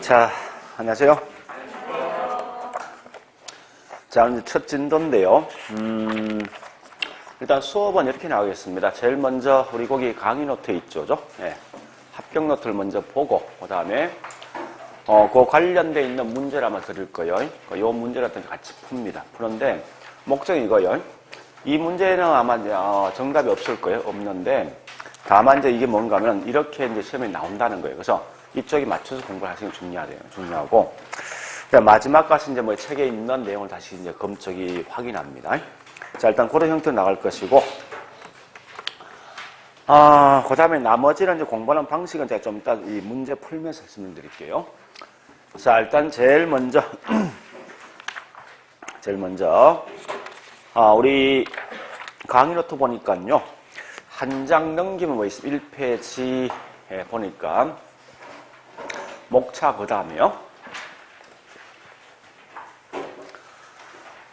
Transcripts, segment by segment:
자, 안녕하세요. 자, 오늘 첫 진도인데요. 일단 수업은 이렇게 나가겠습니다. 제일 먼저 우리 거기 강의 노트 있죠, 네. 합격 노트를 먼저 보고, 그 다음에 그 관련돼 있는 문제를 아마 드릴 거예요. 이 문제를 같이 풉니다. 그런데 목적이 이거예요. 이 문제는 아마 정답이 없을 거예요. 없는데 다만 이제 이게 뭔가 하면 이렇게 이제 시험에 나온다는 거예요. 그래서 이쪽에 맞춰서 공부를 하시는 게 중요하고. 마지막 가서 이제 뭐 책에 있는 내용을 다시 이제 확인합니다. 자, 일단 그런 형태로 나갈 것이고, 그 다음에 나머지는 이제 공부하는 방식은 제가 좀 이따 이 문제 풀면서 설명드릴게요. 자, 일단 제일 먼저, 우리 강의 노트 보니까요, 한 장 넘기면 뭐 있습니다. 1페이지에 보니까, 목차 그 다음에요.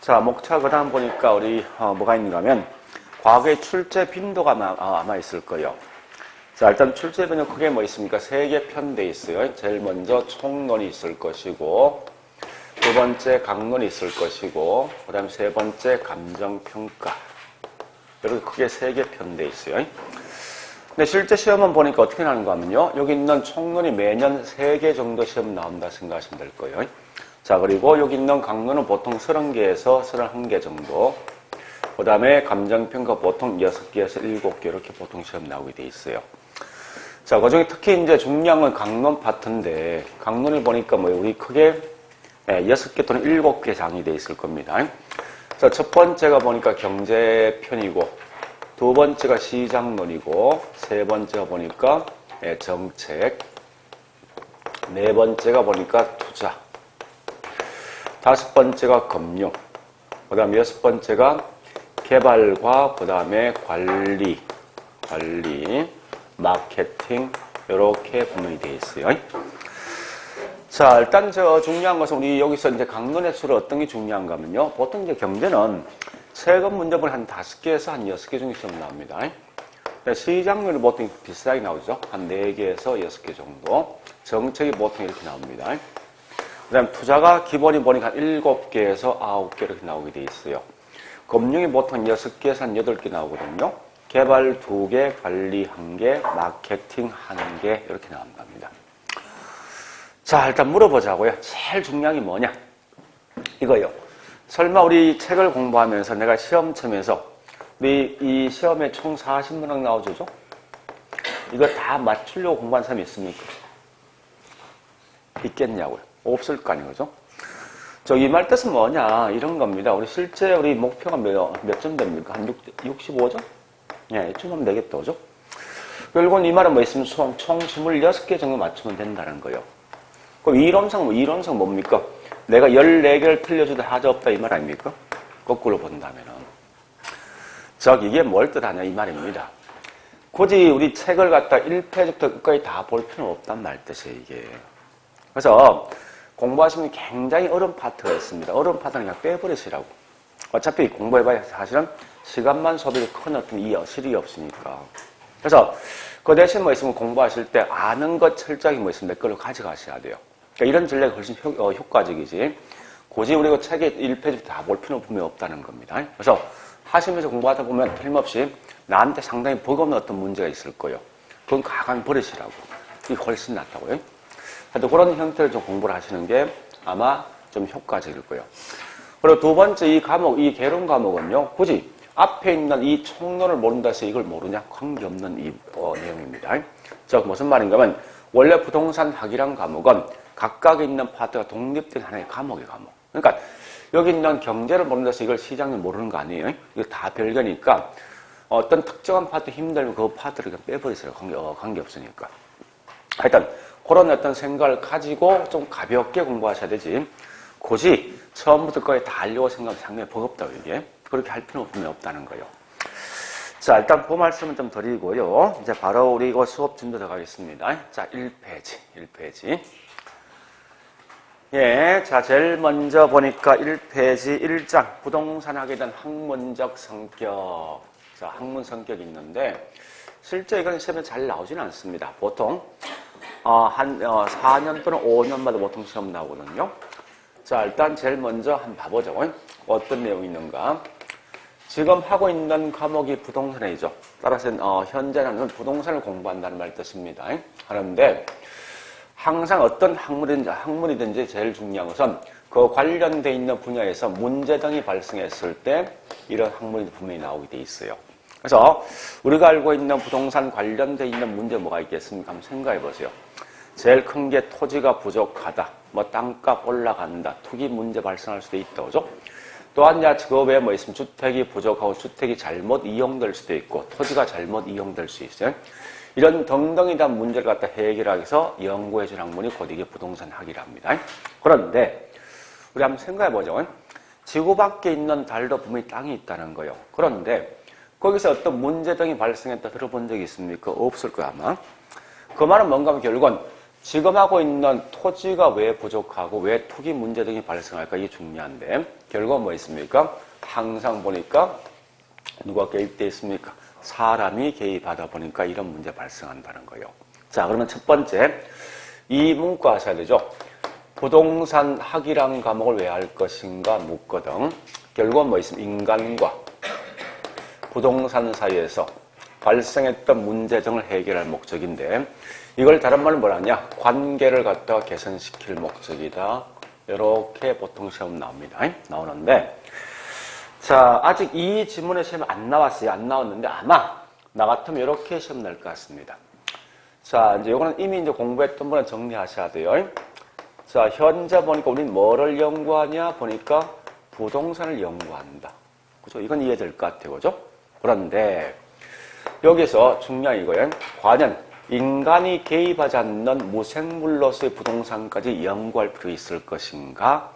자, 목차 그 다음 보니까 우리, 뭐가 있는가 하면, 과거의 출제 빈도가 아마 있을 거예요. 자, 일단 출제 빈도 크게 뭐 있습니까? 3개 편돼 있어요. 제일 먼저 총론이 있을 것이고, 두 번째 강론이 있을 것이고, 그 다음에 세 번째 감정평가. 이렇게 크게 3개 편돼 있어요. 근데 실제 시험은 보니까 어떻게 나는가 하면요. 여기 있는 총론이 매년 3개 정도 시험 나온다 생각하시면 될 거예요. 자, 그리고 여기 있는 강론은 보통 30개에서 31개 정도. 그 다음에 감정평가 보통 6개에서 7개 이렇게 보통 시험 나오게 돼 있어요. 자, 그 중에 특히 이제 중요한 건 강론 파트인데, 강론을 보니까 뭐 우리 크게 6개 또는 7개 장이 돼 있을 겁니다. 자, 첫 번째가 보니까 경제편이고, 두 번째가 시장론이고, 세 번째가 보니까 정책, 네 번째가 보니까 투자, 다섯 번째가 금융, 그 다음에 여섯 번째가 개발과 그 다음에 관리, 마케팅, 이렇게 분명히 되어 있어요. 자, 일단 중요한 것은 우리 여기서 이제 강론의 수를 어떤 게 중요한가 하면요. 보통 이제 경제는 최근 문제본 한 5개에서 한 6개 정도 시험 나옵니다. 시장률이 보통 비슷하게 나오죠. 한 4개에서 6개 정도. 정책이 보통 이렇게 나옵니다. 그 다음에 투자가 기본이 보니까 한 7개에서 9개 이렇게 나오게 돼 있어요. 금융이 보통 6개에서 한 8개 나오거든요. 개발 2개, 관리 1개, 마케팅 1개 이렇게 나온답니다. 자, 일단 물어보자고요. 제일 중요한 게 뭐냐? 이거요. 설마 우리 책을 공부하면서 내가 시험 치면서 우리 이 시험에 총 40문항 나오죠? 이거 다 맞추려고 공부한 사람이 있습니까? 있겠냐고요. 없을 거 아니에요, 그죠? 이 말 뜻은 뭐냐? 이런 겁니다. 우리 실제 우리 목표가 몇 점 됩니까? 한 65점? 예, 이쯤 하면 되겠다, 그죠? 결국은 이 말은 뭐 있으면 총 26개 정도 맞추면 된다는 거예요. 그럼 이론상 뭡니까? 내가 14개를 틀려줘도 하자없다 이 말 아닙니까? 거꾸로 본다면은. 이게 뭘 뜻하냐 이 말입니다. 굳이 우리 책을 갖다 1페이지부터 끝까지 다 볼 필요는 없단 말 뜻이에요, 이게. 그래서 공부하시면 굉장히 어려운 파트가 있습니다. 어려운 파트는 그냥 빼버리시라고. 어차피 공부해봐야 사실은 시간만 소비가 큰 어떤 실익이 없으니까. 그래서 그 대신 뭐 있으면 공부하실 때 아는 것 철저하게 뭐 있으면 몇 걸로 가져가셔야 돼요. 그러니까 이런 전략이 훨씬 효과적이지. 굳이 우리가 책에 1페이지 다 볼 필요는 분명히 없다는 겁니다. 그래서 하시면서 공부하다 보면 틀림없이 나한테 상당히 버거운 어떤 문제가 있을 거예요. 그건 가간 버리시라고. 이게 훨씬 낫다고요. 하여튼 그런 형태로 좀 공부를 하시는 게 아마 좀 효과적일 거예요. 그리고 두 번째 이 과목, 이 개론 과목은요. 굳이 앞에 있는 이 총론을 모른다 해서 이걸 모르냐? 관계없는 이 내용입니다. 무슨 말인가 하면 원래 부동산 학이란 과목은 각각에 있는 파트가 독립된 하나의 과목이에요, 과목. 그러니까 여기 있는 경제를 모른다 해서 이걸 시장을 모르는 거 아니에요. 이거 다 별개니까 어떤 특정한 파트 힘들면 그 파트를 그냥 빼버리세요. 관계없으니까. 하여튼 그런 어떤 생각을 가지고 좀 가볍게 공부하셔야 되지. 굳이 처음부터 끝까지 다 하려고 생각하면 상당히 버겁다고 이게. 그렇게 할 필요는 분명히 없다는 거예요. 자, 일단 그 말씀은 좀 드리고요. 이제 바로 우리 이거 수업 진도 들어가겠습니다. 자, 1페이지. 예, 자, 제일 먼저 보니까 1페이지 1장. 부동산학에 대한 학문적 성격. 자, 학문 성격이 있는데, 실제 이건 시험에 잘 나오지는 않습니다. 보통 한 4년 또는 5년마다 보통 시험 나오거든요. 자, 일단 제일 먼저 한번 봐보죠. 어떤 내용이 있는가. 지금 하고 있는 과목이 부동산이죠. 따라서 현재는 부동산을 공부한다는 말 뜻입니다. 하는데 항상 어떤 학문이든지 제일 중요한 것은 그 관련돼 있는 분야에서 문제 등이 발생했을 때 이런 학문이 분명히 나오게 돼 있어요. 그래서 우리가 알고 있는 부동산 관련돼 있는 문제 뭐가 있겠습니까? 한번 생각해 보세요. 제일 큰 게 토지가 부족하다, 뭐 땅값 올라간다, 투기 문제 발생할 수도 있다, 그죠? 또한 그 외에 뭐 있으면 주택이 부족하고 주택이 잘못 이용될 수도 있고 토지가 잘못 이용될 수 있어요. 이런 등등이 다 문제를 갖다 해결하기 위해서 연구해 준 학문이 곧 이게 부동산 학이랍니다. 그런데 우리 한번 생각해 보죠. 지구 밖에 있는 달도 분명히 땅이 있다는 거예요. 그런데 거기서 어떤 문제 등이 발생했다 들어본 적이 있습니까? 없을 거야 아마. 그 말은 뭔가 하면 결국은 지금 하고 있는 토지가 왜 부족하고 왜 투기 문제 등이 발생할까 이게 중요한데 결국은 뭐 있습니까? 항상 보니까 누가 개입되어 있습니까? 사람이 개입하다 보니까 이런 문제 발생한다는 거예요. 자, 그러면 첫 번째 이 문과 하셔야 되죠. 부동산 학이라는 과목을 왜 할 것인가 묻거든. 결국은 뭐 있습니까? 인간과 부동산 사이에서 발생했던 문제 등을 해결할 목적인데 이걸 다른 말로 뭐라 하냐? 관계를 갖다가 개선시킬 목적이다. 이렇게 보통 시험 나오는데 자, 아직 이 지문의 시험 안 나왔어요. 안 나왔는데 아마 나 같으면 이렇게 시험 날 것 같습니다. 자, 이제 이거는 이미 이제 공부했던 분은 정리하셔야 돼요. 자, 현재 보니까 우리는 뭐를 연구하냐? 보니까 부동산을 연구한다. 그죠? 이건 이해될 것 같아요. 그죠? 그런데 여기서 중요한 이거예요. 과연 인간이 개입하지 않는 무생물로서의 부동산까지 연구할 필요 있을 것인가?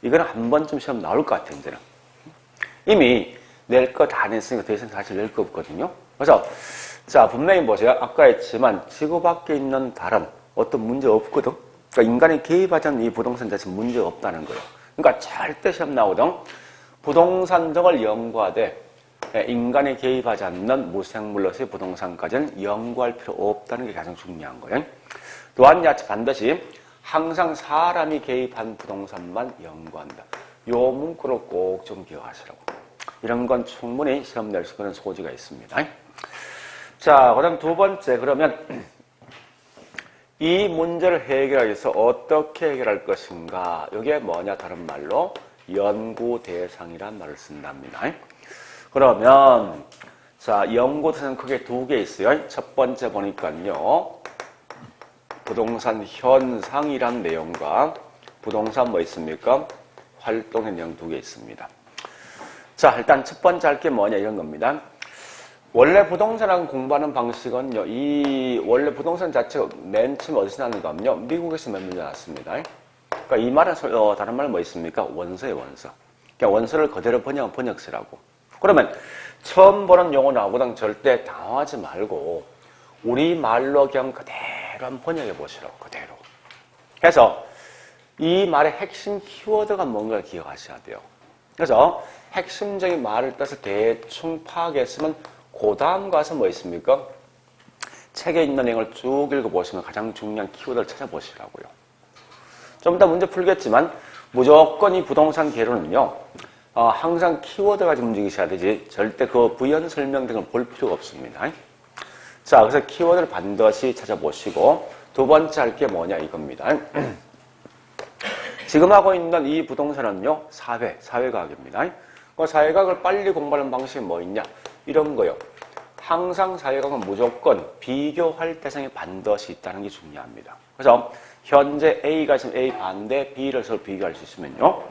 이건 한 번쯤 시험 나올 것 같아요, 이제는. 이미 낼 거 다 냈으니까 더 이상 사실 낼 거 없거든요. 그래서, 자, 분명히 보세요. 아까 했지만, 지구 밖에 있는 달은 어떤 문제 없거든. 그러니까 인간이 개입하지 않는 이 부동산 자체 문제가 없다는 거예요. 그러니까 절대 시험 나오던 부동산 등을 연구하되 인간이 개입하지 않는 무생물로서의 부동산까지는 연구할 필요 없다는 게 가장 중요한 거예요. 또한 반드시 항상 사람이 개입한 부동산만 연구한다. 요 문구를 꼭 좀 기억하시라고. 이런 건 충분히 시험 낼 수 있는 소지가 있습니다. 자, 그 다음 두 번째, 그러면 이 문제를 해결하기 위해서 어떻게 해결할 것인가? 이게 뭐냐? 다른 말로 연구 대상이란 말을 쓴답니다. 그러면 자, 연구 대상 크게 두 개 있어요. 첫 번째 보니까요. 부동산 현상이란 내용과 부동산 뭐 있습니까? 활동의 내용 두 개 있습니다. 자, 일단 첫 번째 할 게 뭐냐 이런 겁니다. 원래 부동산을 공부하는 방식은요. 원래 부동산 자체가 맨 처음 어디서 나는가 하면요. 미국에서 맨 먼저 났습니다. 그러니까 이 말은 다른 말은 뭐 있습니까? 원서예요, 원서. 그러니까 원서를 그대로 번역한 번역서라고. 그러면 처음 보는 용어 나오거든 절대 당황하지 말고 우리말로 그냥 그대로 한번 번역해 보시라고, 그대로. 그래서 이 말의 핵심 키워드가 뭔가를 기억하셔야 돼요. 그래서 핵심적인 말을 뜻을 대충 파악했으면 그 다음 가서 뭐 있습니까? 책에 있는 내용을 쭉 읽어보시면 가장 중요한 키워드를 찾아보시라고요. 좀 이따 문제 풀겠지만 무조건 이 부동산 개론은요. 항상 키워드 가지고 움직이셔야 되지 절대 그 부연 설명 등을 볼 필요가 없습니다. 자, 그래서 키워드를 반드시 찾아보시고 두 번째 할 게 뭐냐 이겁니다. 지금 하고 있는 이 부동산은요. 사회과학입니다. 그 사회과학을 빨리 공부하는 방식이 뭐 있냐? 이런 거요. 항상 사회과학은 무조건 비교할 대상이 반드시 있다는 게 중요합니다. 그래서 현재 A가 있으면 A 반대 B를 서로 비교할 수 있으면요.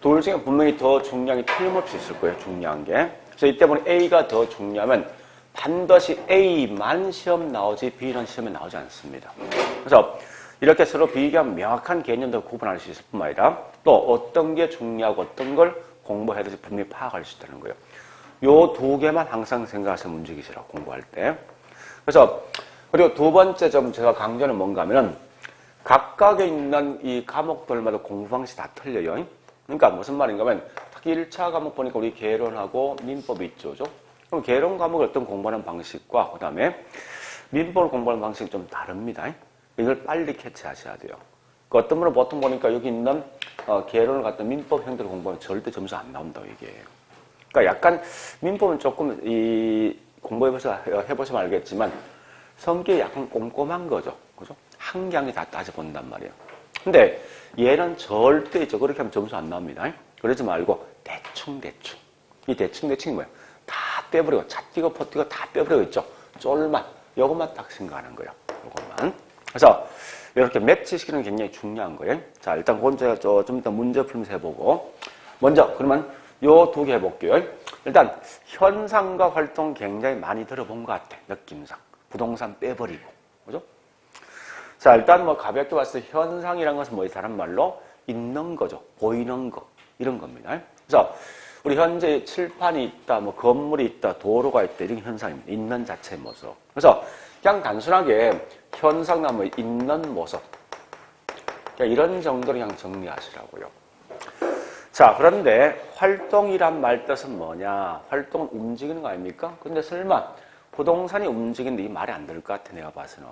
둘 중에 분명히 더 중요한 게 틀림없이 있을 거예요. 중요한 게. 그래서 이때 보니 A가 더 중요하면 반드시 A만 시험 나오지 B는 시험에 나오지 않습니다. 그래서 이렇게 서로 비교하면 명확한 개념도 구분할 수 있을 뿐만 아니라 또 어떤 게 중요하고 어떤 걸 공부해야 될지 분명히 파악할 수 있다는 거예요. 요 두 개만 항상 생각하셔서 움직이시라고 공부할 때. 그래서 그리고 두 번째 좀 제가 강조는 뭔가 하면은 각각에 있는 이 과목들마다 공부 방식이 다 틀려요. 그러니까 무슨 말인가 하면 특히 1차 과목 보니까 우리 개론하고 민법이 있죠. 그죠? 그럼 개론 과목을 어떤 공부하는 방식과 그 다음에 민법을 공부하는 방식이 좀 다릅니다. 이걸 빨리 캐치하셔야 돼요. 그 어떤 분은 보통 보니까 여기 있는 개론을 갖다 민법 형태로 공부하면 절대 점수 안 나온다고 얘기해요. 그러니까 약간 민법은 조금 해보시면 알겠지만 성격이 약간 꼼꼼한 거죠. 그죠? 한 개 한 개 다 따져본단 말이에요. 근데 얘는 절대 있죠. 그렇게 하면 점수 안 나옵니다. 그러지 말고 대충. 이 대충이 뭐예요? 다 빼버리고 차뛰고 퍼뛰고 다 빼버리고 있죠. 쫄만 요것만 딱 생각하는 거예요. 요것만. 그래서 이렇게 매치시키는 게 굉장히 중요한 거예요. 자, 일단 그건 제가 좀 이따 문제 풀면서 해보고. 먼저 그러면 요 두 개 해볼게요. 일단 현상과 활동 굉장히 많이 들어본 것 같아. 느낌상. 부동산 빼버리고. 그죠? 자, 일단 뭐 가볍게 봤을 때 현상이라는 것은 뭐예요? 다른 말로 있는 거죠. 보이는 거. 이런 겁니다. 그래서 우리 현재 칠판이 있다, 뭐 건물이 있다, 도로가 있다, 이런 현상입니다. 있는 자체의 모습. 그래서 그냥 단순하게 현상은 뭐 있는 모습. 그냥 이런 정도로 그냥 정리하시라고요. 자, 그런데 활동이란 말 뜻은 뭐냐? 활동은 움직이는 거 아닙니까? 근데 설마 부동산이 움직이는데 이 말이 안 될 것 같아, 내가 봐서는.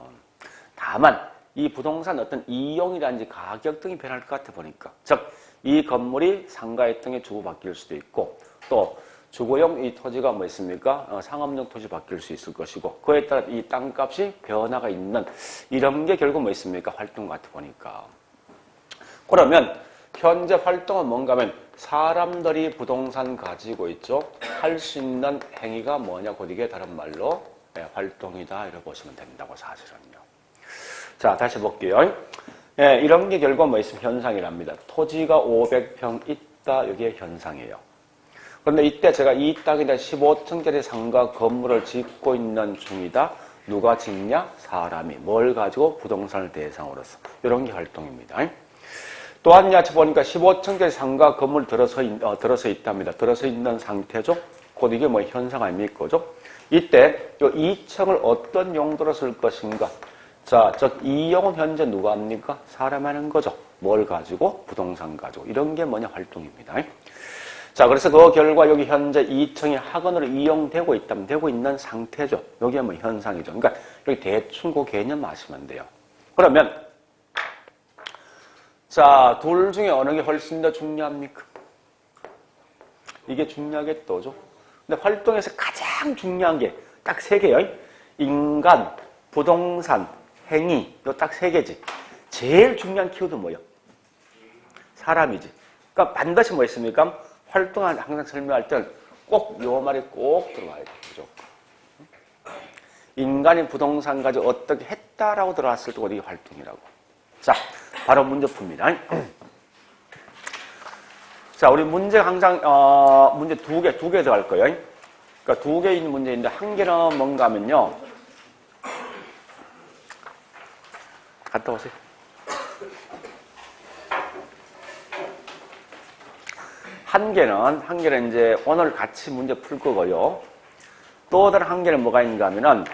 다만 이 부동산 어떤 이용이라든지 가격 등이 변할 것 같아 보니까. 즉, 이 건물이 상가의 등에 주고 바뀔 수도 있고, 또 주거용 이 토지가 뭐 있습니까? 상업용 토지 바뀔 수 있을 것이고, 그에 따라 이 땅값이 변화가 있는 이런 게 결국 뭐 있습니까? 활동 같아 보니까. 그러면 현재 활동은 뭔가 하면 사람들이 부동산 가지고 있죠. 할 수 있는 행위가 뭐냐? 곧 이게 다른 말로 활동이다 이렇게 보시면 된다고 사실은요. 자, 다시 볼게요. 이런 게 결국 뭐 있으면 현상이랍니다. 토지가 500평 있다. 이게 현상이에요. 그런데 이때 제가 이 땅에다 15층짜리 상가 건물을 짓고 있는 중이다. 누가 짓냐? 사람이. 뭘 가지고? 부동산을 대상으로서. 이런 게 활동입니다. 또한 야채 보니까 15층짜리 상가 건물 들어서 있답니다. 들어서 있는 상태죠. 곧 이게 뭐 현상 아닙니까? 그죠? 이때 이 2층을 어떤 용도로 쓸 것인가? 자, 즉 이용은 현재 누가 합니까? 사람 하는 거죠. 뭘 가지고? 부동산 가지고. 이런 게 뭐냐? 활동입니다. 자, 그래서 그 결과 여기 현재 2층이 학원으로 이용되고 있다면 되고 있는 상태죠. 여기가 뭐 현상이죠. 그러니까 여기 대충 그 개념 아시면 돼요. 그러면 자, 둘 중에 어느 게 훨씬 더 중요합니까? 이게 중요하겠죠. 근데 활동에서 가장 중요한 게 딱 세 개예요. 인간, 부동산, 행위. 요 딱 세 개지. 제일 중요한 키워드 뭐예요? 사람이지. 그러니까 반드시 뭐 있습니까? 활동을 항상 설명할 때는 꼭 요 말이 꼭 들어와야 돼요. 그죠? 인간이 부동산 가지고 어떻게 했다라고 들어왔을 때 이게 활동이라고. 자, 바로 문제 풉니다. 자, 우리 문제 항상, 문제 두 개 들어갈 거예요. 그러니까 두 개 있는 문제인데, 한 개는 뭔가 하면요. 갔다 오세요. 한 개는 이제 오늘 같이 문제 풀 거고요. 또 다른 한 개는 뭐가 있는가 하면은,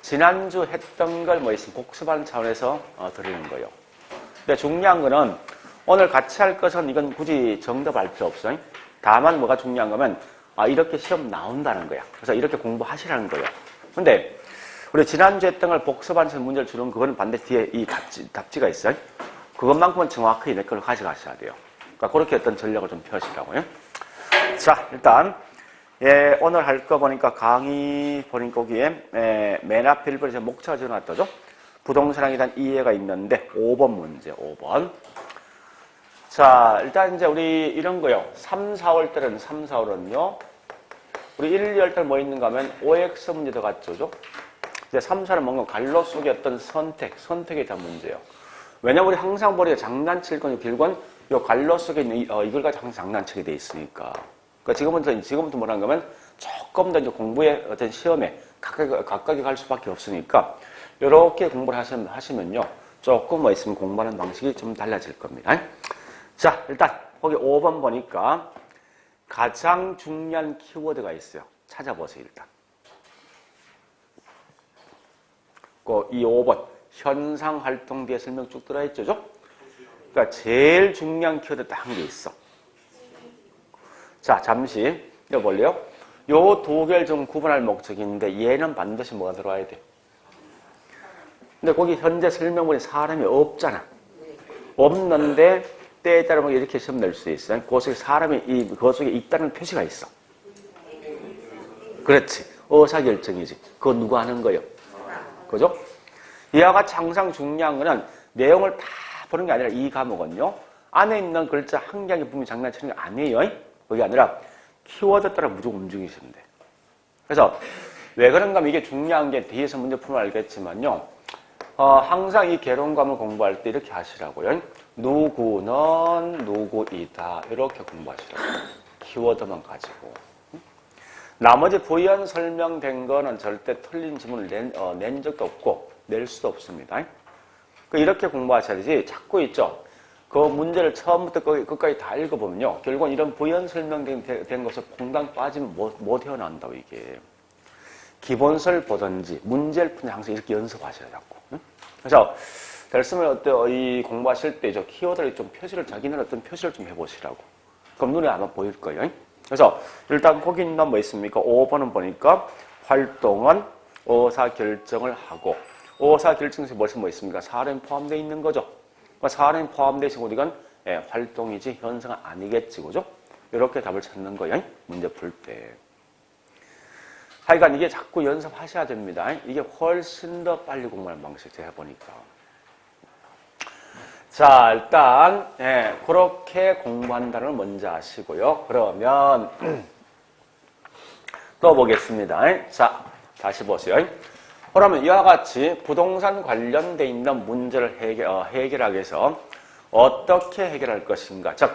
지난주 했던 걸 뭐 있으면 복습하는 차원에서 드리는 거예요. 근데 중요한 거는 오늘 같이 할 것은 이건 굳이 정답 알 필요 없어요. 다만 뭐가 중요한 거면 이렇게 시험 나온다는 거야. 그래서 이렇게 공부하시라는 거예요. 근데 우리 지난주에 했던 걸 복습하는 문제를 주는 그거는 반드시 뒤에 이 답지가 있어요. 그것만큼은 정확하게 내 걸로 가져가셔야 돼요. 그러니까 그렇게 어떤 전략을 좀 펴시라고요. 자, 일단 오늘 할 거 보니까 강의 보니까 거기에 맨 앞에 1번에 목차가 지어놨다죠. 부동산에 대한 이해가 있는데 5번 문제, 5번. 자, 일단 이제 우리 이런 거요. 3, 4월 때는 3, 4월은요. 우리 1, 2월 때 뭐 있는가 하면 OX 문제 들어갔죠. 이제 3, 4는 뭔가 갈로 속의 어떤 선택에 대한 문제예요. 왜냐면 우리 항상 머리에 장난칠 건 길건 요 갈로 속에 있는 이걸 가지고 항상 장난치게 돼 있으니까. 그러니까 지금부터 뭐라는 거면 조금 더 이제 공부에 어떤 시험에 가까이 갈 수밖에 없으니까 이렇게 공부를 하시면요. 조금 뭐 있으면 공부하는 방식이 좀 달라질 겁니다. 자, 일단 거기 5번 보니까 가장 중요한 키워드가 있어요. 찾아보세요, 일단. 이 5번 현상 활동 뒤에 설명 쭉 들어있죠? 그러니까 제일 중요한 키워드 딱 한 개 있어. 자, 잠시 읽어볼래요? 요 두 개를 좀 구분할 목적인데 얘는 반드시 뭐가 들어와야 돼? 근데 거기 현재 설명문에 사람이 없잖아. 없는데 때에 따르면 이렇게 시험 낼 수 있어. 그 속에 사람이 그 속에 있다는 표시가 있어. 그렇지. 의사결정이지. 그거 누가 하는 거예요? 그죠? 이와 같이 항상 중요한 거는 내용을 다 보는 게 아니라 이 과목은요. 안에 있는 글자 한 개의 부분이 장난치는 게 아니에요. 그게 아니라 키워드 따라 무조건 움직이시면 돼. 그래서 왜 그런가 하면 이게 중요한 게 뒤에서 문제 풀면 알겠지만요. 항상 이 개론감을 공부할 때 이렇게 하시라고요. 누구는 누구이다. 이렇게 공부하시라고. 키워드만 가지고. 나머지 부연 설명된 거는 절대 틀린 지문을 낸 적도 없고 낼 수도 없습니다. 이렇게 공부하셔야 되지. 자꾸 있죠. 그 문제를 처음부터 끝까지 다 읽어보면요. 결국은 이런 부연 설명된 것을 퐁당 빠지면 못 헤어난다고 이게. 기본서를 보든지 문제를 푸는 항상 이렇게 연습하셔야 자꾸. 그래서 됐으면 어때요? 이 공부하실 때 키워드를 좀 표시를 자기는 어떤 표시를 좀 해보시라고. 그럼 눈에 아마 보일 거예요. 그래서 일단 거기 있는 뭐 있습니까? 5번은 보니까 활동은 의사결정을 하고 의사결정에서 뭐 있습니까? 사람이 포함되어 있는 거죠. 사람이 포함되어 있으면 이건 활동이지 현상은 아니겠지. 그죠? 이렇게 답을 찾는 거예요. 문제 풀 때. 하여간 이게 자꾸 연습하셔야 됩니다. 이게 훨씬 더 빨리 공부하는 방식 제가 보니까. 자, 일단 그렇게 공부한다는 걸 먼저 아시고요. 그러면 또 보겠습니다. 자, 다시 보세요. 그러면 이와 같이 부동산 관련돼 있는 문제를 해결하기 위해서 어떻게 해결할 것인가? 즉,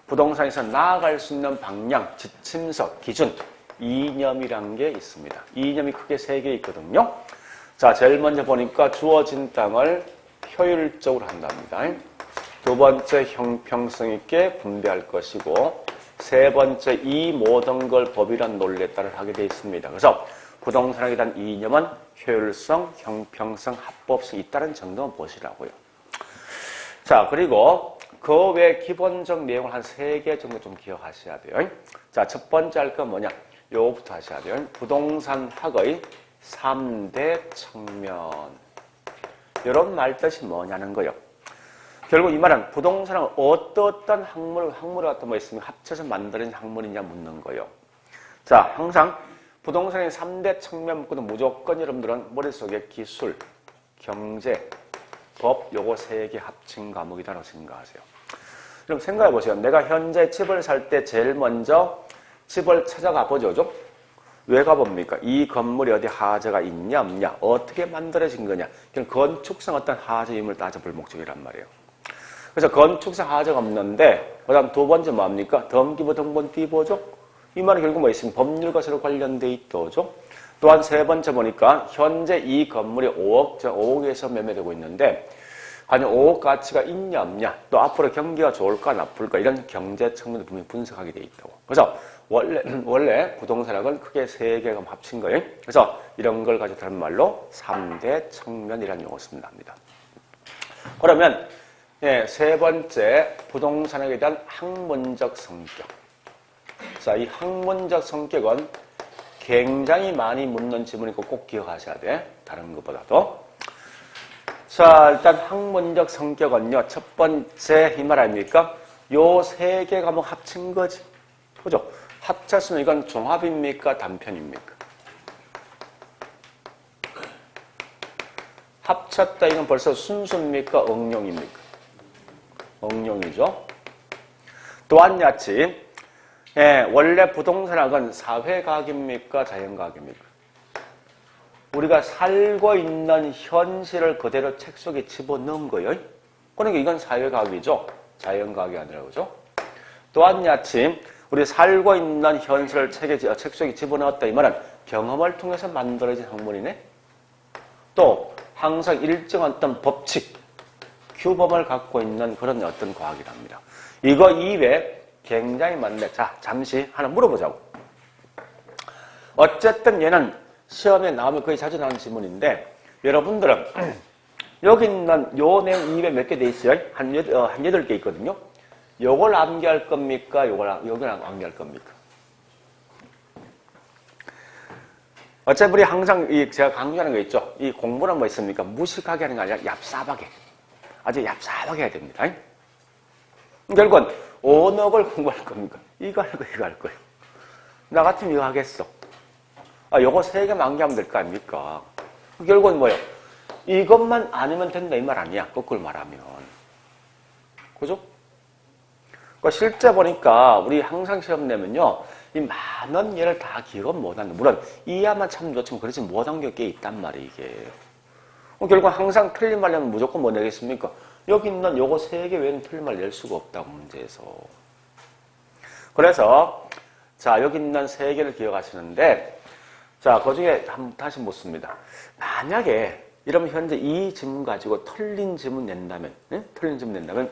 부동산에서 나아갈 수 있는 방향, 지침서, 기준, 이념이란 게 있습니다. 이념이 크게 3개 있거든요. 자, 제일 먼저 보니까 주어진 땅을 효율적으로 한답니다. 두 번째, 형평성 있게 분배할 것이고, 세 번째, 이 모든 걸 법이란 논리에 따라 하게 되어 있습니다. 그래서 부동산에 대한 이념은 효율성, 형평성, 합법성이 있다는 정도만 보시라고요. 자, 그리고 그 외 기본적 내용을 한 3개 정도 좀 기억하셔야 돼요. 자, 첫 번째 할 건 뭐냐? 요거부터 하셔야 돼요. 부동산학의 3대 측면. 이런 말 뜻이 뭐냐는 거예요. 결국 이 말은 부동산은 어떤 학문을 갖다 뭐 있으면 합쳐서 만드는 학문이냐 묻는 거예요. 자, 항상 부동산의 3대 측면 묻고는 무조건 여러분들은 머릿속에 기술, 경제, 법 요거 3개 합친 과목이다라고 생각하세요. 그럼 생각해 보세요. 내가 현재 집을 살 때 제일 먼저 집을 찾아가 보죠. 왜 가봅니까? 이 건물이 어디 하자가 있냐 없냐, 어떻게 만들어진 거냐. 그럼 건축상 어떤 하자임을 따져볼 목적이란 말이에요. 그래서 건축상 하자가 없는데 그 다음 두 번째 뭡니까? 등기부 등본 뒤보죠. 이 말은 결국 뭐 있으면 법률과 서로 관련돼 있도죠. 또한 세 번째 보니까 현재 이 건물이 5억에서 매매되고 있는데 과연 5억 가치가 있냐 없냐, 또 앞으로 경기가 좋을까 나쁠까, 이런 경제 측면을 분명히 분석하게 돼 있다고. 그래서 원래 부동산학은 크게 3개가 합친 거예요. 그래서 이런 걸 가지고 다른 말로 3대 측면이라는 용어를 씁니다. 그러면 세 번째, 부동산학에 대한 학문적 성격. 자, 이 학문적 성격은 굉장히 많이 묻는 지문이고 꼭 기억하셔야 돼. 다른 것보다도. 자, 일단 학문적 성격은요, 첫 번째 이 말 아닙니까? 요 3개 과목 합친 거지. 그죠? 합쳤으면 이건 종합입니까? 단편입니까? 합쳤다 이건 벌써 순수입니까? 응용입니까? 응용이죠. 또한 같이 원래 부동산학은 사회과학입니까? 자연과학입니까? 우리가 살고 있는 현실을 그대로 책 속에 집어넣은 거예요. 그러니까 이건 사회과학이죠. 자연과학이 아니라 그죠? 또한 같이 우리 살고 있는 현실을 책 속에 집어넣었다 이 말은 경험을 통해서 만들어진 학문이네. 또 항상 일정한 어떤 법칙, 규범을 갖고 있는 그런 어떤 과학이랍니다. 이거 이외에 굉장히 많네. 자, 잠시 하나 물어보자고. 어쨌든 얘는 시험에 나오면 거의 자주 나오는 질문인데, 여러분들은 여기 있는 요 내용 이외에 몇 개 돼 있어요? 한 8개 있거든요. 요걸 암기할 겁니까? 요걸 암기할 겁니까? 어차피 우리 항상 제가 강조하는 거 있죠. 이 공부는 뭐 있습니까? 무식하게 하는 게 아니라 얍삽하게. 아주 얍삽하게 해야 됩니다. 결국은 어느 걸 공부할 겁니까? 이거 할 거예요, 이거 할 거예요. 나 같으면 이거 하겠어. 요거 3개 만기하면 될 거 아닙니까? 결국은 뭐예요? 이것만 아니면 된다 이 말 아니야. 거꾸로 말하면. 그죠? 그러니까 실제 보니까 우리 항상 시험 내면요. 이 많은 예를 다 기억 못하는, 물론 이해하면 참 좋지만 그렇지 못한 게 꽤 있단 말이에요, 이게. 결국 항상 틀린 말 내면 무조건 뭐 내겠습니까? 여기 있는 요거 3개 외에는 틀린 말 낼 수가 없다고, 문제에서. 그래서, 자, 여기 있는 3개를 기억하시는데, 자, 그 중에 다시 묻습니다. 만약에, 이러면 현재 이 지문 가지고 틀린 지문 낸다면, 네? 틀린 지문 낸다면,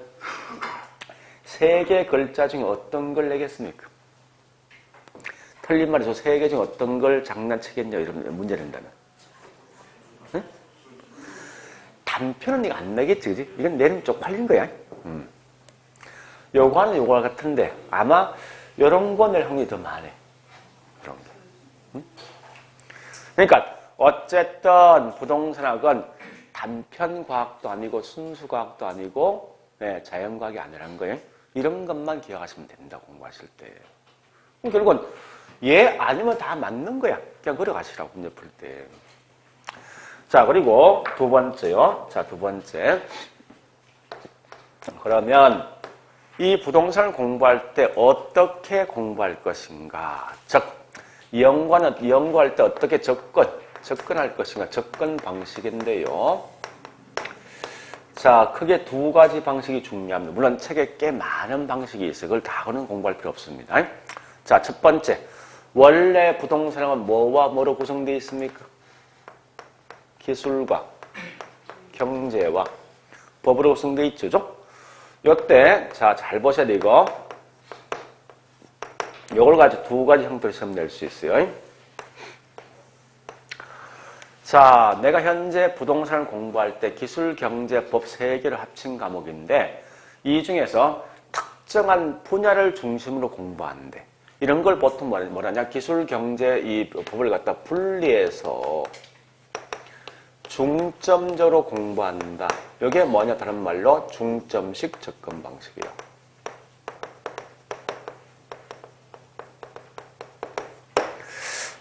3개 글자 중에 어떤 걸 내겠습니까? 틀린 말이 저 3개 중에 어떤 걸 장난치겠냐, 이런 문제 낸다면. 네? 단편은 이거 안 내겠지, 그지? 이건 내는 쪽팔린 거야. 요거는 요거 같은데, 아마, 요런 거 낼 확률이 더 많아. 그런 게. 그러니까, 어쨌든, 부동산학은 단편과학도 아니고, 순수과학도 아니고, 네, 자연과학이 아니라는 거예요. 이런 것만 기억하시면 된다, 공부하실 때. 결국은, 얘 아니면 다 맞는 거야. 그냥 걸어가시라고, 문제 풀 때. 자, 그리고 두 번째요. 자, 두 번째. 그러면 이 부동산을 공부할 때 어떻게 공부할 것인가? 즉, 연구할 때 어떻게 접근할 것인가? 접근 방식인데요. 자, 크게 2가지 방식이 중요합니다. 물론 책에 꽤 많은 방식이 있어요. 그걸 다는 공부할 필요 없습니다. 자, 첫 번째. 원래 부동산은 뭐와 뭐로 구성되어 있습니까? 기술과 경제와 법으로 구성되어 있죠. 요때 자, 잘 보셔야 돼, 이거. 요걸 가지고 2가지 형태로 시험 낼 수 있어요. 자, 내가 현재 부동산을 공부할 때 기술, 경제, 법 3개를 합친 과목인데 이 중에서 특정한 분야를 중심으로 공부하는데 이런 걸 보통 뭐라냐? 기술, 경제, 이 법을 갖다 분리해서 중점적으로 공부한다. 이게 뭐냐? 다른 말로 중점식 접근 방식이에요.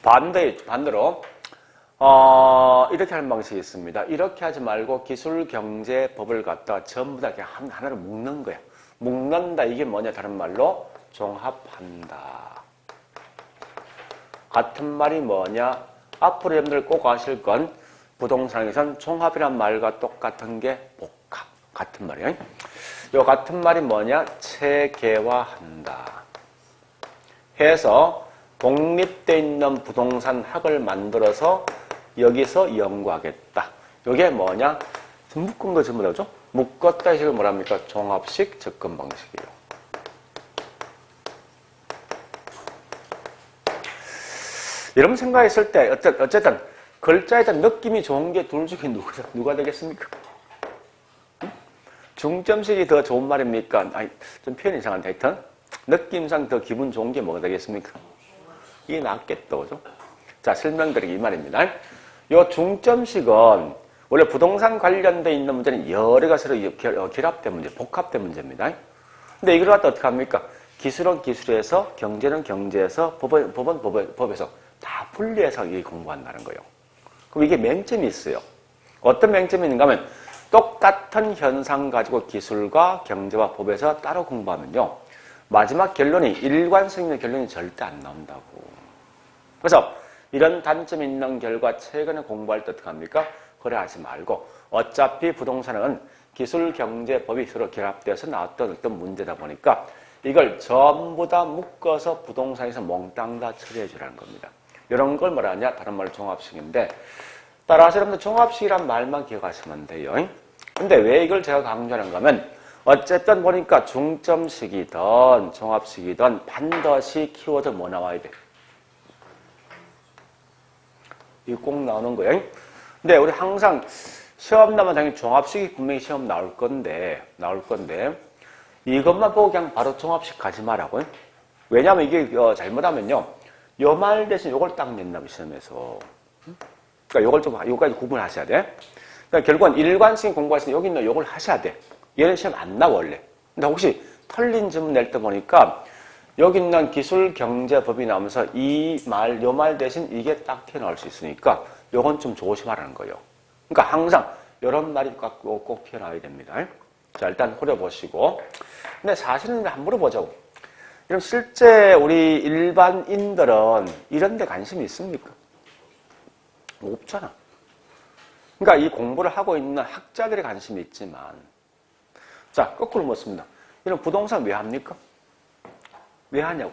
반대로 이렇게 하는 방식이 있습니다. 이렇게 하지 말고 기술, 경제, 법을 갖다 전부 다 그냥 하나로 묶는 거야. 묶는다. 이게 뭐냐? 다른 말로 종합한다. 같은 말이 뭐냐? 앞으로 여러분들 꼭 아실 건 부동산에선 종합이란 말과 똑같은 게 복합. 같은 말이에요. 요 같은 말이 뭐냐? 체계화한다. 해서 독립되어 있는 부동산 학을 만들어서 여기서 연구하겠다. 요게 뭐냐? 묶은 거 전부 다죠? 묶었다 식을 뭐랍니까? 종합식 접근 방식이에요. 이런 생각했을 때 어쨌든 글자에 대한 느낌이 좋은 게 둘 중에 누가 되겠습니까? 중점식이 더 좋은 말입니까? 아니, 좀 표현이 이상한데 하여튼 느낌상 더 기분 좋은 게 뭐가 되겠습니까? 이게 낫겠다, 그죠? 자, 설명드리기 이 말입니다. 요 중점식은 원래 부동산 관련돼 있는 문제는 여러 가지로 결합된 문제, 복합된 문제입니다. 근데 이걸 갖다 어떻게 합니까? 기술은 기술에서, 경제는 경제에서, 법은 법에서 다 분리해서 이게 공부한다는 거예요. 그럼 이게 맹점이 있어요. 어떤 맹점이 있는가 하면 똑같은 현상 가지고 기술과 경제와 법에서 따로 공부하면요. 마지막 결론이 일관성 있는 결론이 절대 안 나온다고. 그래서 이런 단점이 있는 결과 최근에 공부할 때 어떻게 합니까? 그래 하지 말고 어차피 부동산은 기술, 경제, 법이 서로 결합되어서 나왔던 어떤 문제다 보니까 이걸 전부 다 묶어서 부동산에서 몽땅 다 처리해 주라는 겁니다. 이런 걸 뭐라 하냐? 다른 말로 종합식인데 따라서 여러분들 종합식이란 말만 기억하시면 돼요. 근데 왜 이걸 제가 강조하는가 하면 어쨌든 보니까 중점식이든 종합식이든 반드시 키워드 뭐 나와야 돼? 이거 꼭 나오는 거예요. 근데 우리 항상 시험 나면 당연히 종합식이 분명히 시험 나올 건데 이것만 보고 그냥 바로 종합식 가지 마라고요. 왜냐하면 이게 잘못하면요. 요 말 대신 요걸 딱 낸다면 시험에서. 그러니까 요걸 좀, 요까지 구분하셔야 돼. 그러니까 결국은 일관성 공부하시면 여기 있는 요걸 하셔야 돼. 얘는 시험 안 나와, 원래. 근데 혹시 틀린 질문 낼 때 보니까 여기 있는 기술 경제법이 나오면서 요 말 대신 이게 딱 튀어나올 수 있으니까 요건 좀 조심하라는 거예요. 그러니까 항상 이런 말이 꼭 튀어나와야 됩니다. 자, 일단 흐려보시고. 근데 사실은 한번 물어보자고. 그럼 실제 우리 일반인들은 이런 데 관심이 있습니까? 없잖아. 그러니까 이 공부를 하고 있는 학자들의 관심이 있지만, 자, 거꾸로 묻습니다. 이런 부동산 왜 합니까? 왜 하냐고?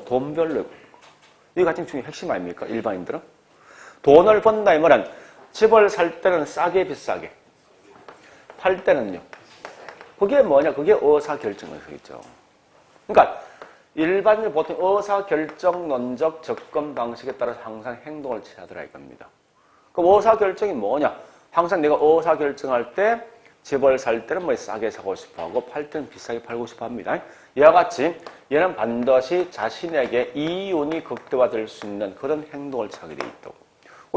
돈 벌려고. 이게 가장 중요한 핵심 아닙니까? 일반인들은? 돈을 번다 이 말은 집을 살 때는 싸게 비싸게, 팔 때는요. 그게 뭐냐? 그게 의사결정을 하겠죠. 그러니까 일반인 보통 의사결정론적 접근 방식에 따라서 항상 행동을 취하더라 이겁니다. 그럼 의사결정이 뭐냐? 항상 내가 의사결정할 때 집을 살 때는 뭐 싸게 사고 싶어 하고 팔 때는 비싸게 팔고 싶어 합니다. 이와 같이 얘는 반드시 자신에게 이윤이 극대화될 수 있는 그런 행동을 취하게 돼 있다고.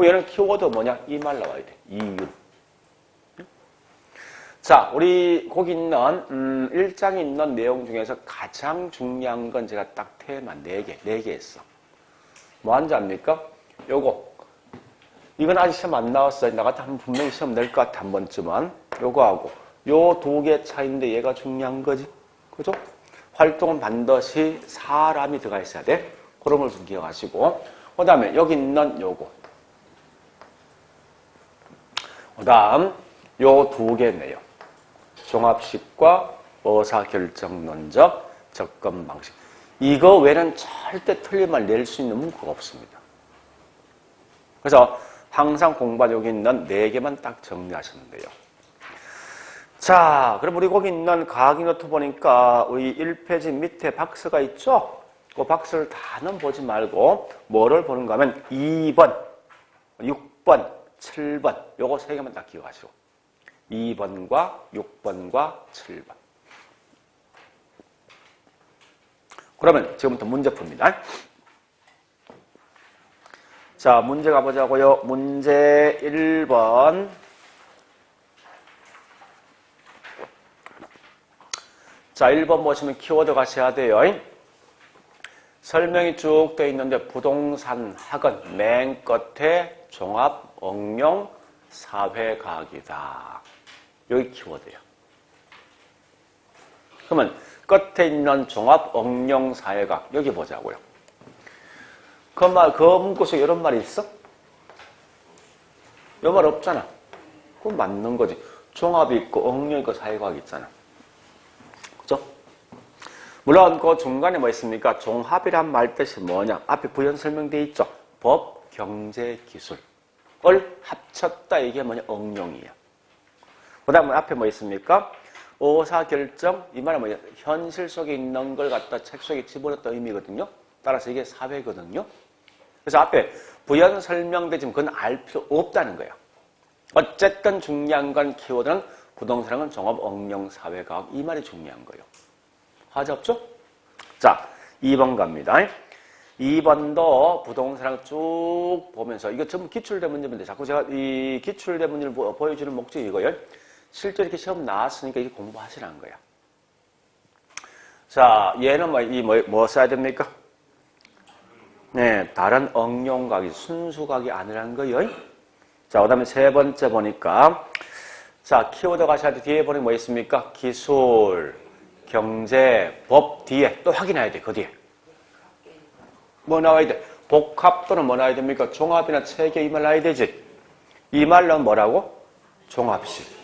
얘는 키워드 뭐냐? 이 말 나와야 돼. 이윤. 자, 우리 거기 있는 1장에 있는 내용 중에서 가장 중요한 건 제가 딱 테마 4개 했어. 뭐 한지 압니까? 요거. 이건 아직 시험 안 나왔어요. 나 같으면 분명히 시험 낼 것 같아, 한 번쯤은. 요거하고. 요 2개 차이인데 얘가 중요한 거지. 그죠? 활동은 반드시 사람이 들어가 있어야 돼. 그런 걸 좀 기억하시고. 그 다음에 여기 있는 요거. 그 다음 요 2개 내용. 종합식과 의사결정론적 접근 방식. 이거 외에는 절대 틀린 말 낼 수 있는 문구가 없습니다. 그래서 항상 공부한 여기 있는 4개만 딱 정리하시면 돼요. 자, 그럼 우리 거기 있는 과학이 노트 보니까 우리 1페이지 밑에 박스가 있죠? 그 박스를 다는 보지 말고 뭐를 보는가 하면 2번, 6번, 7번 요거 3개만 딱 기억하시고 2번과 6번과 7번. 그러면 지금부터 문제 풉니다. 자, 문제 가보자고요. 문제 1번. 자, 1번 보시면 키워드 가셔야 돼요. 설명이 쭉 되어 있는데 부동산 학은 맨 끝에 종합 응용 사회과학이다. 여기 키워드예요. 그러면 끝에 있는 종합 응용 사회과학 여기 보자고요. 그 문구 속에 이런 말이 있어? 이 말 없잖아. 그건 맞는 거지. 종합이 있고 응용 있고 사회과학 있잖아. 그죠? 물론 그 중간에 뭐 있습니까? 종합이란 말 뜻이 뭐냐? 앞에 부연 설명되어 있죠. 법, 경제, 기술을 합쳤다. 이게 뭐냐? 응용이야. 그 다음에 앞에 뭐 있습니까? 의사결정, 이 말은 뭐냐? 현실 속에 있는 걸 갖다 책 속에 집어넣었다 의미거든요. 따라서 이게 사회거든요. 그래서 앞에 부연 설명되지만 그건 알 필요 없다는 거예요. 어쨌든 중요한 건 키워드는 부동산은 종합 응용 사회과학 이 말이 중요한 거예요. 하지 없죠? 자, 2번 갑니다. 2번도 부동산을 쭉 보면서 이거 전부 기출대 문제인데 자꾸 제가 이 기출대 문제를 보여주는 목적이 이거예요. 실제 이렇게 시험 나왔으니까 이게 공부하시라는 거야. 자, 얘는 뭐 써야 됩니까? 네, 다른 응용각이 순수각이 아니라는 거예요. 자, 그 다음에 3번째 보니까 자, 키워드 가셔야 돼. 뒤에 보니 뭐 있습니까? 기술, 경제, 법 뒤에 또 확인해야 돼. 그 뒤에 뭐 나와야 돼? 복합 또는 뭐 나와야 됩니까? 종합이나 체계 이 말 나와야 되지. 이 말은 뭐라고? 종합식.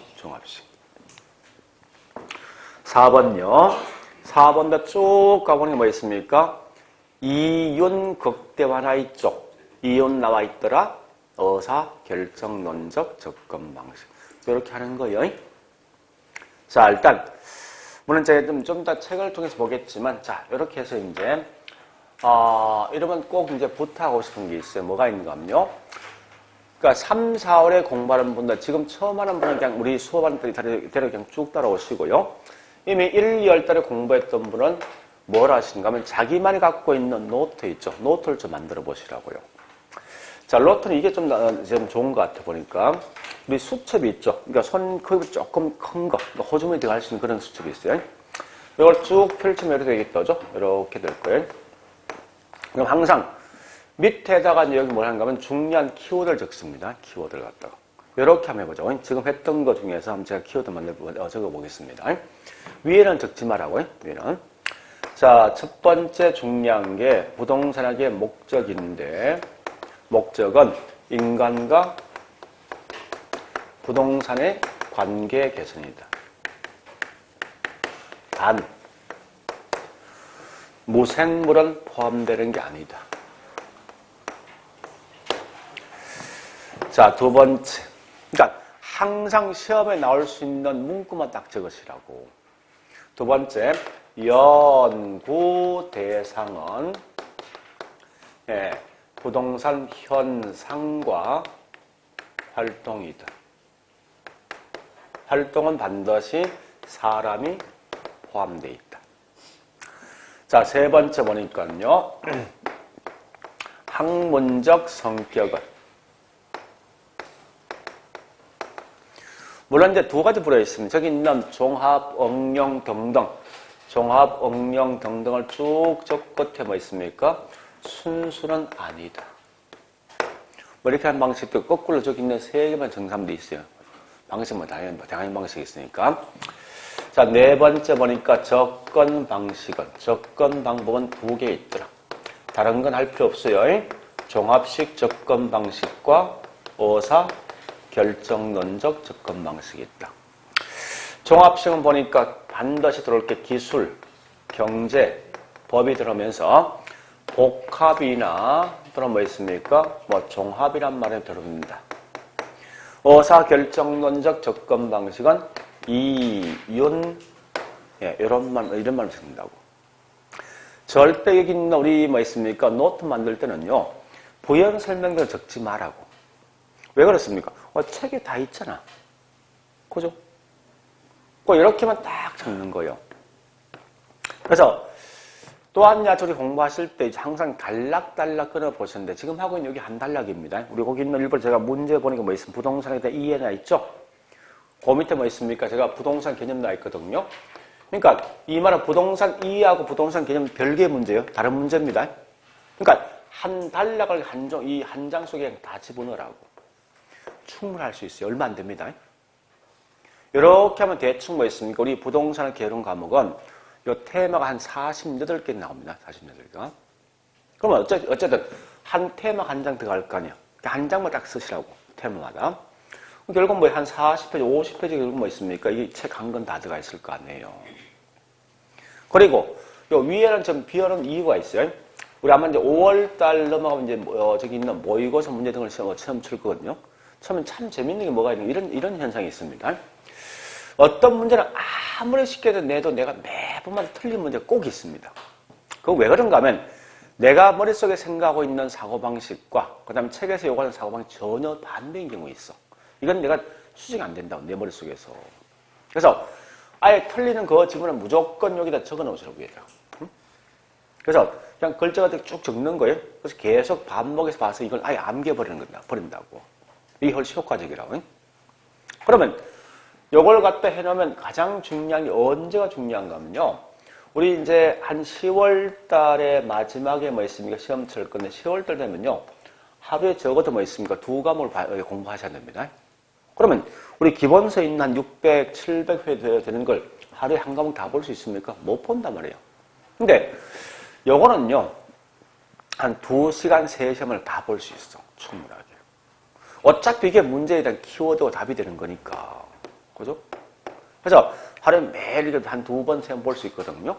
4번요. 4번도 쭉 가보니 뭐 있습니까? 이윤 극대화나 있죠. 이윤 나와 있더라. 의사결정론적 접근 방식. 이렇게 하는 거예요. 자, 일단 물론 제가 좀 더 책을 통해서 보겠지만, 자, 이렇게 해서 이제 이러면 꼭 이제 부탁하고 싶은 게 있어요. 뭐가 있는가 하면요. 그러니까 3, 4월에 공부하는 분들, 지금 처음 하는 분은 그냥 우리 수업하는 대로 그냥 쭉 따라오시고요. 이미 1, 2월 달에 공부했던 분은 뭘 하시는가 하면 자기만이 갖고 있는 노트 있죠. 노트를 좀 만들어 보시라고요. 자, 로트는 이게 좀 좋은 것 같아 보니까. 우리 수첩이 있죠. 그러니까 손 크기 조금 큰 거, 그러니까 호주머니 들어갈 수 있는 그런 수첩이 있어요. 이걸 쭉 펼치면 이렇게 되겠죠. 이렇게 될 거예요. 그럼 항상 밑에다가 여기 뭘 하는가 하면 중요한 키워드를 적습니다. 키워드를 갖다가. 이렇게 한번 해보죠. 지금 했던 것 중에서 한번 제가 키워드만 적어보겠습니다. 위에는 적지 말라고요. 위에는. 자, 첫 번째 중요한 게 부동산학의 목적인데, 목적은 인간과 부동산의 관계 개선이다. 단, 무생물은 포함되는 게 아니다. 자, 두 번째. 그러니까 항상 시험에 나올 수 있는 문구만 딱 적으시라고. 두 번째, 연구 대상은 부동산 현상과 활동이다. 활동은 반드시 사람이 포함되어 있다. 자, 세 번째 보니까요. 학문적 성격은 물론 이제 두 가지 부류가 있습니다. 저기 있는 종합, 응용 등등, 종합, 응용 등등을 쭉 적끝에 뭐 있습니까? 순수는 아니다. 뭐 이렇게 한 방식도 거꾸로 저기 있는 세 개만 정삼도 있어요. 방식 뭐 다양한 방식이 있으니까. 자, 네 번째 보니까 접근 방식은, 접근 방법은 두 개 있더라. 다른 건 할 필요 없어요. 종합식 접근 방식과 의사 결정론적 접근 방식이 있다. 종합식은 보니까 반드시 들어올 게 기술, 경제, 법이 들어오면서 복합이나 또는 뭐 있습니까? 뭐 종합이란 말이 들어옵니다. 의사 결정론적 접근 방식은 이윤, 이런 말 쓴다고. 절대 여기 있는 우리 뭐 있습니까? 노트 만들 때는요, 부연 설명을 적지 말라고. 왜 그렇습니까? 책에 다 있잖아. 그죠? 꼭 이렇게만 딱 적는 거예요. 그래서 또한 야조리 공부하실 때 항상 단락단락 끊어보셨는데 지금 하고 있는 여기 한 단락입니다. 우리 거기 있는 일부러 제가 문제 보니까 뭐 있습니까? 부동산에 대한 이해나 있죠? 그 밑에 뭐 있습니까? 제가 부동산 개념 나와 있거든요. 그러니까 이 말은 부동산 이해하고 부동산 개념 별개의 문제예요. 다른 문제입니다. 그러니까 한 단락을 이 한 장 속에 다 집어넣으라고. 충분할 수 있어요. 얼마 안 됩니다. 이렇게 하면 대충 뭐 있습니까? 우리 부동산을 개론 과목은 요 테마가 한 48개 나옵니다. 48개가. 그러면 어쨌든 한 테마 한 장 들어갈 거 아니야. 한 장만 딱 쓰시라고. 테마마다. 결국 뭐 한 40페이지, 50페이지 결국 뭐 있습니까? 이 책 한 권 다 들어가 있을 거 아니에요. 그리고 요 위에는 좀 비어놓은 이유가 있어요. 우리 아마 이제 5월달 넘어가면 이제 저기 있는 모의고사 문제 등을 시험 칠 거거든요. 처음엔 참 재밌는 게 뭐가 있는 이런 현상이 있습니다. 어떤 문제는 아무리 쉽게 내도 내가 매번마다 틀린 문제가 꼭 있습니다. 그거 왜 그런가 하면 내가 머릿속에 생각하고 있는 사고방식과 그 다음에 책에서 요구하는 사고방식이 전혀 반대인 경우가 있어. 이건 내가 수정이 안 된다고, 내 머릿속에서. 그래서 아예 틀리는 그 지문은 무조건 여기다 적어 놓으시라고 얘들아. 응? 그래서 그냥 글자가 쭉 적는 거예요. 그래서 계속 반복해서 봐서 이걸 아예 암기해버리는 거다. 버린다고. 이게 훨씬 효과적이라고. 응? 그러면 요걸 갖다 해놓으면 가장 중요한 게 언제가 중요한가 하면요. 우리 이제 한 10월 달에 마지막에 뭐 있습니까? 시험 칠 건데 10월 달 되면요. 하루에 적어도 뭐 있습니까? 2과목을 공부하셔야 됩니다. 그러면 우리 기본서에 있는 한 600, 700회 되는 걸 하루에 한 과목 다 볼 수 있습니까? 못 본단 말이에요. 근데 요거는요. 한 2시간 3시간을 다 볼 수 있어. 충분하게. 어차피 이게 문제에 대한 키워드가 답이 되는 거니까. 그죠? 그래서 하루에 매일 이걸 한 2번, 3번 볼 수 있거든요.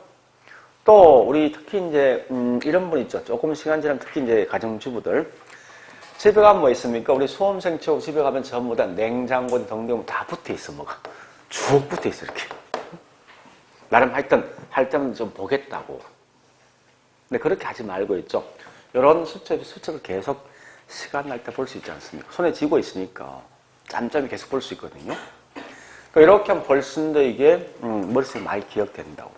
또 우리 특히 이제 이런 분 있죠. 조금 시간 지나면 특히 이제 가정주부들 집에 가면 뭐 있습니까? 우리 수험생 치고 집에 가면 전부 다 냉장고 등등 다 붙어 있어. 뭐가 쭉 붙어 있어 이렇게. 나름 하여튼 할 때는 좀 보겠다고. 근데 그렇게 하지 말고 있죠. 이런 수첩을 계속 시간 날 때 볼 수 있지 않습니까? 손에 쥐고 있으니까 짬짬이 계속 볼 수 있거든요. 이렇게 하면 벌써 이게 머릿속에 많이 기억된다고.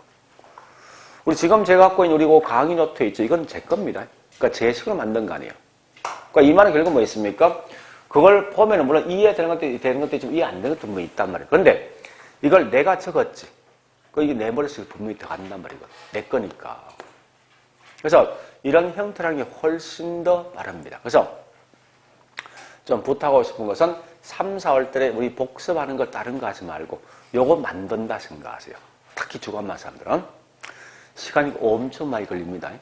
우리 지금 제가 갖고 있는 우리 그 강의 노트 있죠. 이건 제 겁니다. 그러니까 제 식으로 만든 거 아니에요. 그러니까 이 말은 결국 뭐 있습니까? 그걸 보면은 물론 이해되는 것도 있지만 이해 안 되는 것도 뭐 있단 말이에요. 그런데 이걸 내가 적었지. 이게 내 머릿속에 분명히 들어간단 말이거든. 내 거니까. 그래서 이런 형태라는 게 훨씬 더 빠릅니다. 그래서 좀 부탁하고 싶은 것은 3, 4월 달에 우리 복습하는 거 다른 거 하지 말고 요거 만든다 생각하세요. 특히 주관만 사람들은. 시간이 엄청 많이 걸립니다.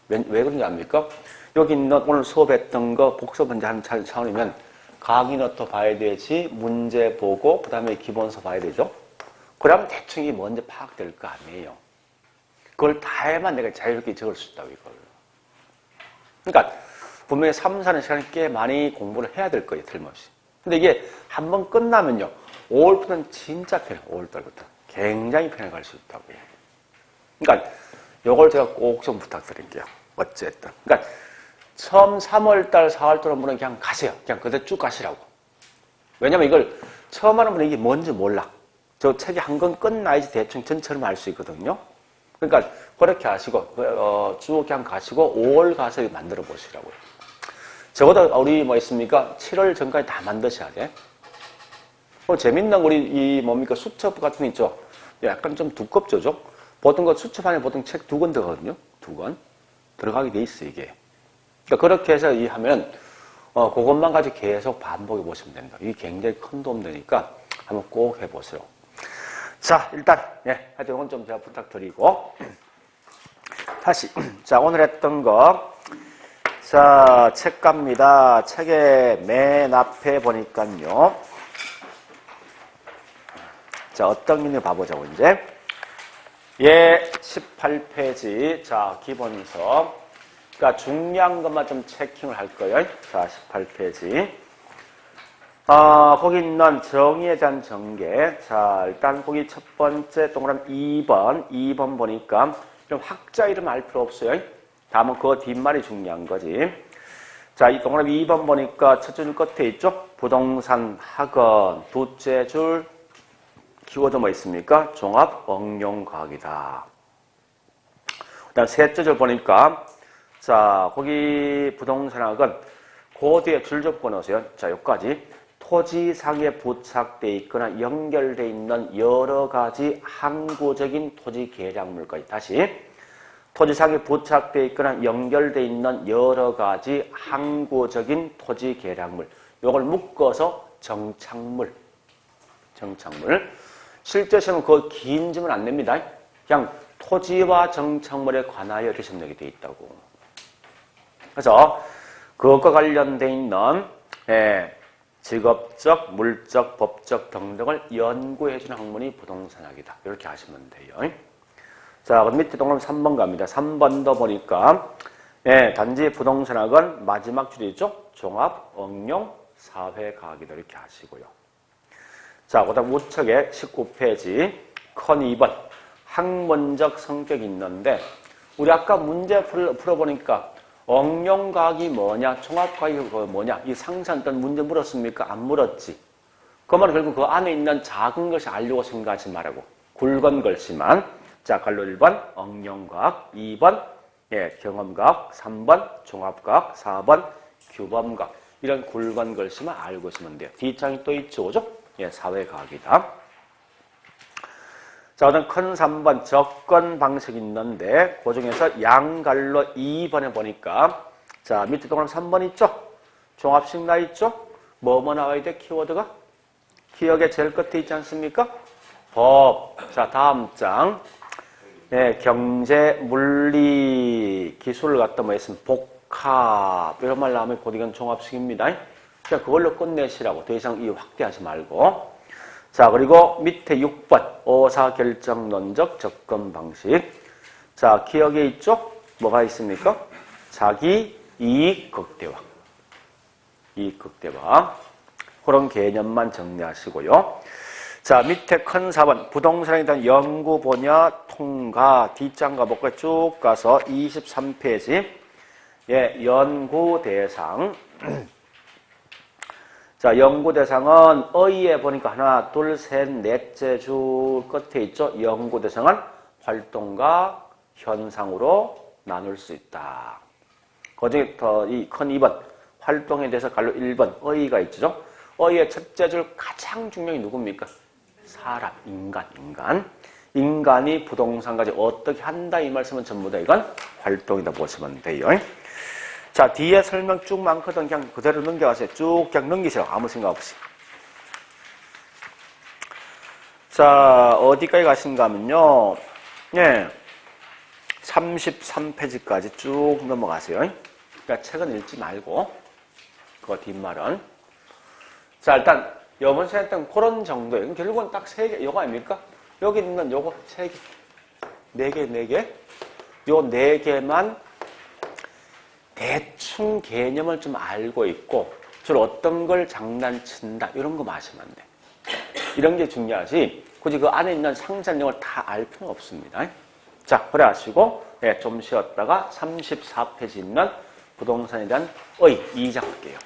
왜 그런지 압니까? 여기 있는 오늘 수업했던 거 복습 문제 하는 차원이면 강의노트 봐야 되지, 문제 보고 그 다음에 기본서 봐야 되죠. 그러면 대충 이게 먼저 파악될 거 아니에요. 그걸 다 해만 내가 자유롭게 적을 수 있다고 이걸. 그러니까 분명히 3, 4년 시간이 꽤 많이 공부를 해야 될 거예요. 틀림없이. 근데 이게 한번 끝나면요. 5월부터는 진짜 편해요. 5월달부터. 굉장히 편하게 갈 수 있다고요. 그러니까 요걸 제가 꼭 좀 부탁드릴게요. 어쨌든. 그러니까 처음 3월달, 4월달 분은 그냥 가세요. 그냥 그대로 쭉 가시라고. 왜냐면 이걸 처음 하는 분은 이게 뭔지 몰라. 저 책이 한 권 끝나야지 대충 전처럼 알 수 있거든요. 그러니까 그렇게 하시고 쭉 그냥 가시고 5월 가서 만들어 보시라고요. 적어도 우리 뭐 있습니까? 7월 전까지 다 만드셔야 돼. 재밌는 우리 이 뭡니까? 수첩 같은 거 있죠? 약간 좀 두껍죠? 보통 그 수첩 안에 보통 책 2권 들어가거든요. 2권. 들어가게 돼 있어, 이게. 그러니까 그렇게 해서 하면 그것만 가지고 계속 반복해 보시면 된다. 이게 굉장히 큰 도움 되니까 한번 꼭 해보세요. 자, 일단, 하여튼 이건 좀 제가 부탁드리고. 다시. 자, 오늘 했던 거. 자, 책갑니다. 책의 맨 앞에 보니까요. 자, 어떤 게 있는지 봐보자고, 이제. 18페이지. 자, 기본서. 그러니까 중요한 것만 좀 체킹을 할 거예요. 자, 18페이지. 거기 있는 정의에 대한 전개. 자, 일단 거기 첫 번째 동그라미 2번 보니까 좀 학자 이름 알 필요 없어요. 다음은 그 뒷말이 중요한 거지. 자, 이 동그라미 2번 보니까 첫째 줄 끝에 있죠? 부동산 학원. 둘째 줄 키워드 뭐 있습니까? 종합 응용과학이다. 그 다음 셋째 줄 보니까 자, 거기 부동산 학원 그 뒤에 줄 좀 끊으세요. 자, 여기까지. 토지상에 부착되어 있거나 연결되어 있는 여러 가지 항구적인 토지 계량물까지. 다시. 토지상에 부착되어 있거나 연결되어 있는 여러 가지 항구적인 토지 계량물. 요걸 묶어서 정착물. 실제 시험은 그 긴 질문 안 냅니다. 그냥 토지와 정착물에 관하여 이렇게 설명이 되어 있다고. 그래서 그것과 관련되어 있는 직업적, 물적, 법적 등등을 연구해주는 학문이 부동산학이다. 이렇게 하시면 돼요. 자, 그럼 밑에 동그라미 3번 갑니다. 3번도 보니까 단지 부동산학은 마지막 줄이죠. 종합, 응용, 사회과학이다. 이렇게 하시고요. 자, 그 다음 우측에 19페이지 큰 2번 학문적 성격이 있는데 우리 아까 문제 풀어보니까 응용과학이 뭐냐, 종합과학이 뭐냐 이 상세한 문제 물었습니까? 안 물었지. 그 말은 결국 그 안에 있는 작은 것이 알려고 생각하지 말라고. 굵은 글씨만. 자, 갈로 1번 응용과학, 2번 경험과학, 3번 종합과학, 4번 규범과학. 이런 굵은 글씨만 알고 있으면 돼요. 뒷장이 또 있죠, 그죠? 사회과학이다. 자, 그다음 큰 3번 접근 방식이 있는데 그 중에서 양갈로 2번에 보니까 자, 밑에 동그라미 3번 있죠? 종합식 나 있죠? 뭐뭐 나와야 돼? 키워드가? 기억의 제일 끝에 있지 않습니까? 법. 자, 다음 장. 경제, 물리, 기술을 갖다 뭐 했으면 복합. 이런 말 나오면 곧 이건 종합식입니다. 자, 그걸로 끝내시라고. 더 이상 이 확대하지 말고. 자, 그리고 밑에 6번. 의사결정론적 접근 방식. 자, 기억에 있죠? 뭐가 있습니까? 자기 이익 극대화. 이익 극대화. 그런 개념만 정리하시고요. 자, 밑에 큰 4번. 부동산에 대한 연구 분야 통과. 뒷장과 목까지 쭉 가서 23페이지. 연구 대상. 자, 연구 대상은 어휘에 보니까 하나, 둘, 셋, 넷째 줄 끝에 있죠. 연구 대상은 활동과 현상으로 나눌 수 있다. 그중에 더 이 큰 2번 활동에 대해서 갈로 1번 어휘가 있죠. 어휘의 첫째 줄 가장 중요한 게 누굽니까? 사람, 인간. 인간이 부동산까지 어떻게 한다 이 말씀은 전부 다 이건 활동이다 보시면 돼요. 자, 뒤에 설명 쭉 많거든. 그냥 그대로 넘겨가세요. 쭉 그냥 넘기세요. 아무 생각 없이. 자, 어디까지 가신가 하면요. 예. 33페이지까지 쭉 넘어가세요. 그러니까 책은 읽지 말고, 그거 뒷말은. 자, 일단, 이번 시간에 했던 그런 정도예요. 결국은 딱 3개, 요거 아닙니까? 여기 있는 요거 3개, 4개. 요 4개만 대충 개념을 좀 알고 있고, 주로 어떤 걸 장난친다, 이런 거 마시면 돼. 이런 게 중요하지, 굳이 그 안에 있는 상세 내용을 다 알 필요는 없습니다. 자, 그래 하시고, 네, 좀 쉬었다가 34페이지 있는 부동산에 대한 2장 할게요.